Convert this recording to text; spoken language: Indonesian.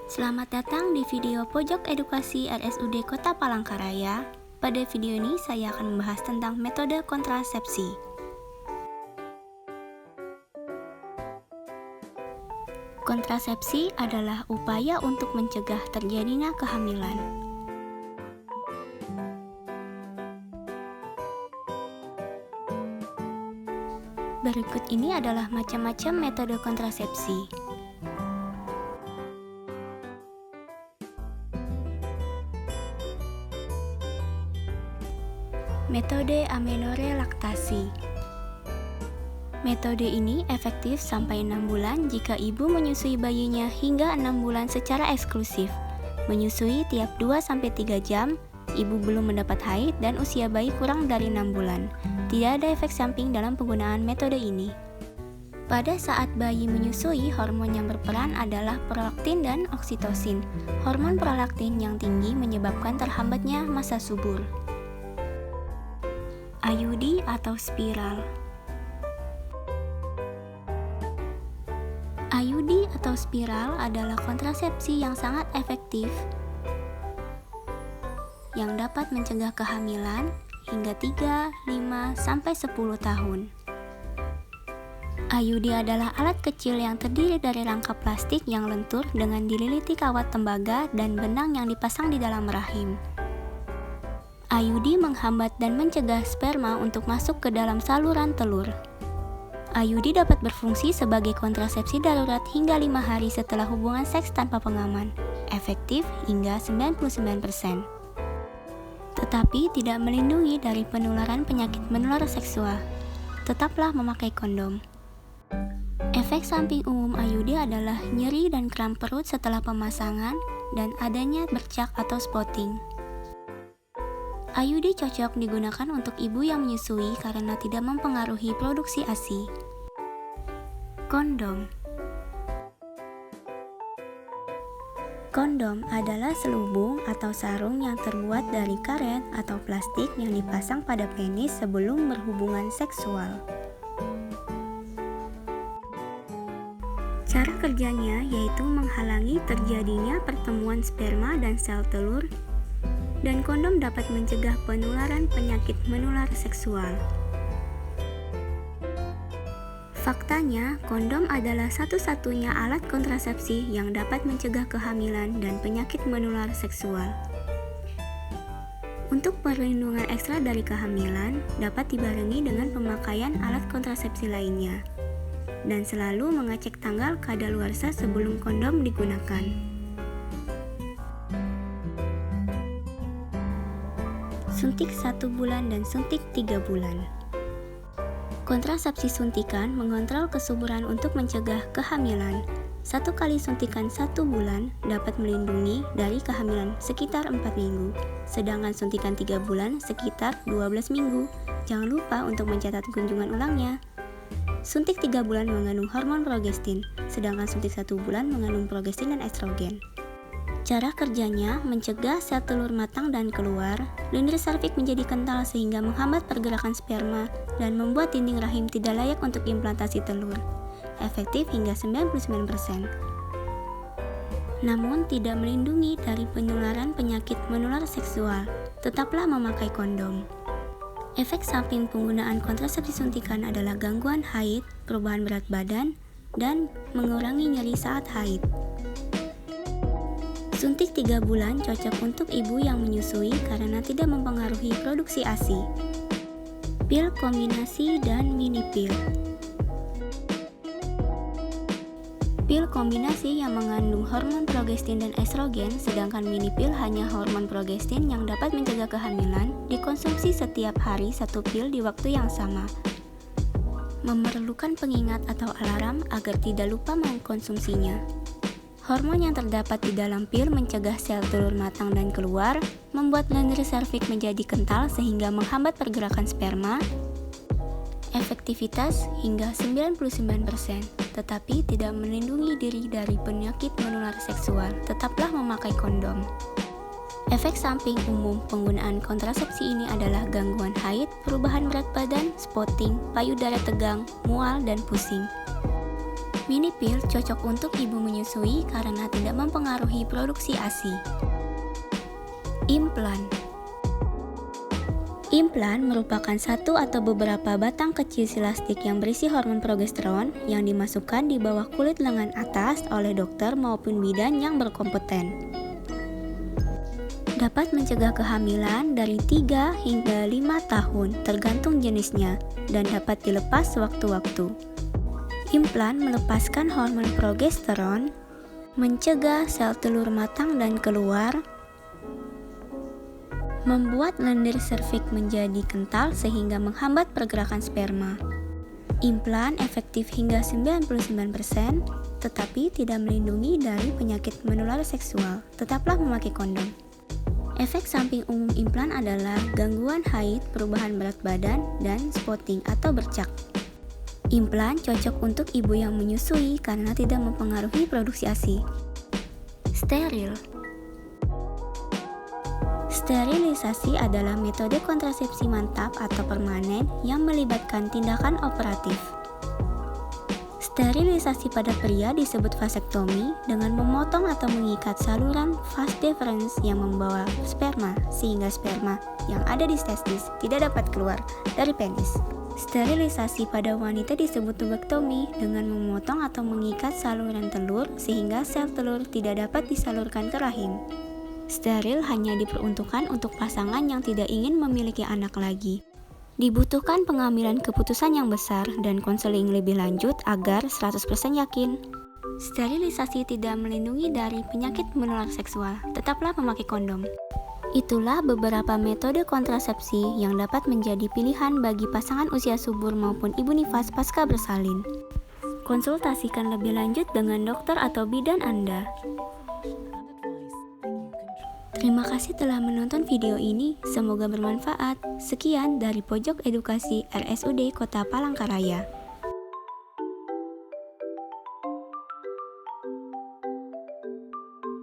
Selamat datang di video Pojok Edukasi RSUD Kota Palangkaraya. Pada video ini saya akan membahas tentang metode kontrasepsi. Kontrasepsi adalah upaya untuk mencegah terjadinya kehamilan. Berikut ini adalah macam-macam metode kontrasepsi. Metode amenorelaktasi. Metode ini efektif sampai 6 bulan jika ibu menyusui bayinya hingga 6 bulan secara eksklusif. Menyusui tiap 2-3 jam, ibu belum mendapat haid dan usia bayi kurang dari 6 bulan. Tidak ada efek samping dalam penggunaan metode ini. Pada saat bayi menyusui, hormon yang berperan adalah prolaktin dan oksitosin. Hormon prolaktin yang tinggi menyebabkan terhambatnya masa subur. IUD atau spiral. IUD atau spiral adalah kontrasepsi yang sangat efektif yang dapat mencegah kehamilan hingga 3, 5, sampai 10 tahun. IUD adalah alat kecil yang terdiri dari rangka plastik yang lentur dengan dililiti kawat tembaga dan benang yang dipasang di dalam rahim. IUD menghambat dan mencegah sperma untuk masuk ke dalam saluran telur. IUD dapat berfungsi sebagai kontrasepsi darurat hingga 5 hari setelah hubungan seks tanpa pengaman, efektif hingga 99%. Tetapi tidak melindungi dari penularan penyakit menular seksual. Tetaplah memakai kondom. Efek samping umum IUD adalah nyeri dan kram perut setelah pemasangan dan adanya bercak atau spotting. IUD cocok digunakan untuk ibu yang menyusui karena tidak mempengaruhi produksi ASI. Kondom. Kondom adalah selubung atau sarung yang terbuat dari karet atau plastik yang dipasang pada penis sebelum berhubungan seksual. Cara kerjanya yaitu menghalangi terjadinya pertemuan sperma dan sel telur, dan kondom dapat mencegah penularan penyakit menular seksual. Faktanya, kondom adalah satu-satunya alat kontrasepsi yang dapat mencegah kehamilan dan penyakit menular seksual. Untuk perlindungan ekstra dari kehamilan, dapat dibarengi dengan pemakaian alat kontrasepsi lainnya, dan selalu mengecek tanggal kadaluarsa sebelum kondom digunakan. Suntik 1 bulan dan suntik 3 bulan. Kontrasepsi suntikan mengontrol kesuburan untuk mencegah kehamilan. 1 kali suntikan 1 bulan dapat melindungi dari kehamilan sekitar 4 minggu, sedangkan suntikan 3 bulan sekitar 12 minggu. Jangan lupa untuk mencatat kunjungan ulangnya. Suntik 3 bulan mengandung hormon progestin, sedangkan suntik 1 bulan mengandung progestin dan estrogen. Cara kerjanya mencegah sel telur matang dan keluar, lendir serviks menjadi kental sehingga menghambat pergerakan sperma dan membuat dinding rahim tidak layak untuk implantasi telur. Efektif hingga 99%. Namun tidak melindungi dari penularan penyakit menular seksual. Tetaplah memakai kondom. Efek samping penggunaan kontrasepsi suntikan adalah gangguan haid, perubahan berat badan, dan mengurangi nyeri saat haid. Suntik 3 bulan cocok untuk ibu yang menyusui karena tidak mempengaruhi produksi ASI. Pil kombinasi dan mini pil. Pil kombinasi yang mengandung hormon progestin dan estrogen, sedangkan mini pil hanya hormon progestin yang dapat mencegah kehamilan, dikonsumsi setiap hari 1 pil di waktu yang sama. Memerlukan pengingat atau alarm agar tidak lupa mengkonsumsinya. Hormon yang terdapat di dalam pil mencegah sel telur matang dan keluar, membuat lendir serviks menjadi kental sehingga menghambat pergerakan sperma. Efektivitas hingga 99%, tetapi tidak melindungi diri dari penyakit menular seksual. Tetaplah memakai kondom. Efek samping umum penggunaan kontrasepsi ini adalah gangguan haid, perubahan berat badan, spotting, payudara tegang, mual, dan pusing. Mini pill cocok untuk ibu menyusui karena tidak mempengaruhi produksi ASI. Implan. Implan merupakan satu atau beberapa batang kecil silastik yang berisi hormon progesteron yang dimasukkan di bawah kulit lengan atas oleh dokter maupun bidan yang berkompeten. Dapat mencegah kehamilan dari 3 hingga 5 tahun tergantung jenisnya dan dapat dilepas sewaktu-waktu. Implan melepaskan hormon progesteron, mencegah sel telur matang dan keluar, membuat lendir serviks menjadi kental sehingga menghambat pergerakan sperma. Implan efektif hingga 99%, tetapi tidak melindungi dari penyakit menular seksual. Tetaplah memakai kondom. Efek samping umum implan adalah gangguan haid, perubahan berat badan, dan spotting atau bercak. Implan cocok untuk ibu yang menyusui karena tidak mempengaruhi produksi ASI. Steril. Sterilisasi adalah metode kontrasepsi mantap atau permanen yang melibatkan tindakan operatif. Sterilisasi pada pria disebut vasektomi dengan memotong atau mengikat saluran vas deferens yang membawa sperma sehingga sperma yang ada di testis tidak dapat keluar dari penis. Sterilisasi pada wanita disebut tubektomi dengan memotong atau mengikat saluran telur sehingga sel telur tidak dapat disalurkan ke rahim. Steril hanya diperuntukkan untuk pasangan yang tidak ingin memiliki anak lagi. Dibutuhkan pengambilan keputusan yang besar dan konseling lebih lanjut agar 100% yakin. Sterilisasi tidak melindungi dari penyakit menular seksual. Tetaplah memakai kondom. Itulah beberapa metode kontrasepsi yang dapat menjadi pilihan bagi pasangan usia subur maupun ibu nifas pasca bersalin. Konsultasikan lebih lanjut dengan dokter atau bidan Anda. Terima kasih telah menonton video ini, semoga bermanfaat. Sekian dari Pojok Edukasi RSUD Kota Palangkaraya.